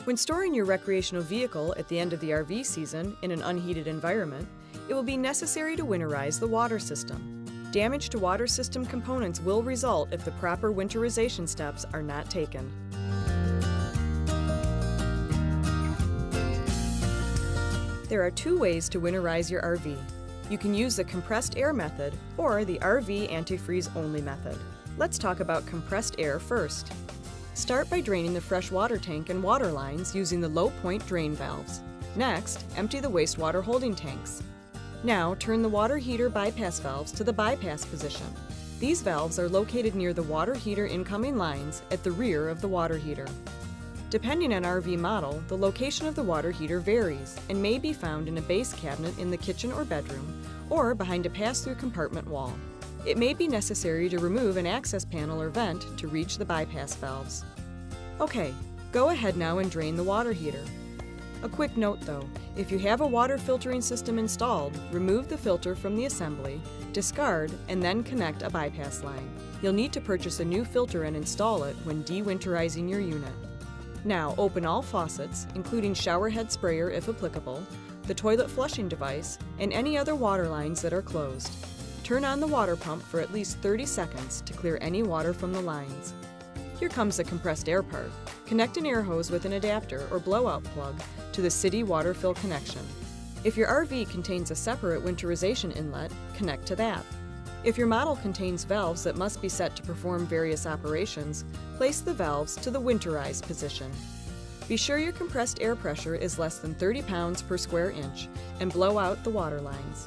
When storing your recreational vehicle at the end of the RV season in an unheated environment, it will be necessary to winterize the water system. Damage to water system components will result if the proper winterization steps are not taken. There are two ways to winterize your RV. You can use the compressed air method or the RV antifreeze only method. Let's talk about compressed air first. Start by draining the fresh water tank and water lines using the low point drain valves. Next, empty the wastewater holding tanks. Now, turn the water heater bypass valves to the bypass position. These valves are located near the water heater incoming lines at the rear of the water heater. Depending on RV model, the location of the water heater varies and may be found in a base cabinet in the kitchen or bedroom, or behind a pass-through compartment wall. It may be necessary to remove an access panel or vent to reach the bypass valves. Okay, go ahead now and drain the water heater. A quick note though, if you have a water filtering system installed, remove the filter from the assembly, discard, and then connect a bypass line. You'll need to purchase a new filter and install it when de-winterizing your unit. Now open all faucets, including shower head sprayer if applicable, the toilet flushing device, and any other water lines that are closed. Turn on the water pump for at least 30 seconds to clear any water from the lines. Here comes the compressed air part. Connect an air hose with an adapter or blowout plug to the city water fill connection. If your RV contains a separate winterization inlet, connect to that. If your model contains valves that must be set to perform various operations, place the valves to the winterized position. Be sure your compressed air pressure is less than 30 pounds per square inch and blow out the water lines.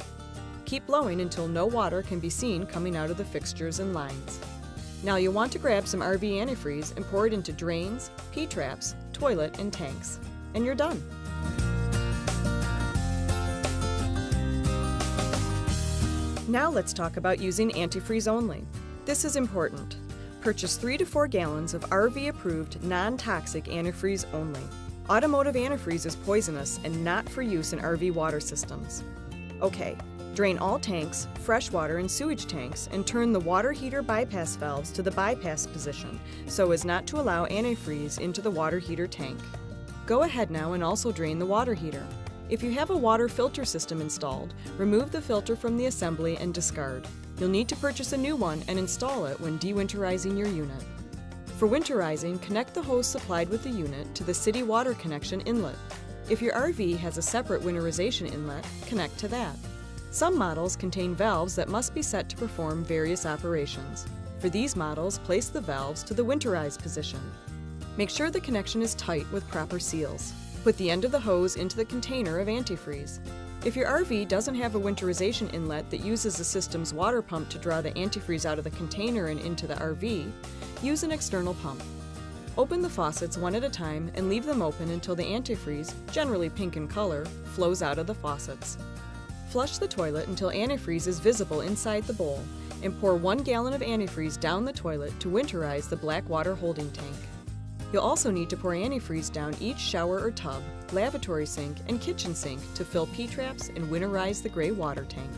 Keep blowing until no water can be seen coming out of the fixtures and lines. Now you'll want to grab some RV antifreeze and pour it into drains, P-traps, toilet, and tanks. And you're done. Now let's talk about using antifreeze only. This is important. Purchase 3 to 4 gallons of RV-approved, non-toxic antifreeze only. Automotive antifreeze is poisonous and not for use in RV water systems. Okay, drain all tanks, freshwater and sewage tanks, and turn the water heater bypass valves to the bypass position so as not to allow antifreeze into the water heater tank. Go ahead now and also drain the water heater. If you have a water filter system installed, remove the filter from the assembly and discard. You'll need to purchase a new one and install it when de-winterizing your unit. For winterizing, connect the hose supplied with the unit to the city water connection inlet. If your RV has a separate winterization inlet, connect to that. Some models contain valves that must be set to perform various operations. For these models, place the valves to the winterized position. Make sure the connection is tight with proper seals. Put the end of the hose into the container of antifreeze. If your RV doesn't have a winterization inlet that uses the system's water pump to draw the antifreeze out of the container and into the RV, use an external pump. Open the faucets one at a time and leave them open until the antifreeze, generally pink in color, flows out of the faucets. Flush the toilet until antifreeze is visible inside the bowl, and pour 1 gallon of antifreeze down the toilet to winterize the black water holding tank. You'll also need to pour antifreeze down each shower or tub, lavatory sink, and kitchen sink to fill P-traps and winterize the gray water tank.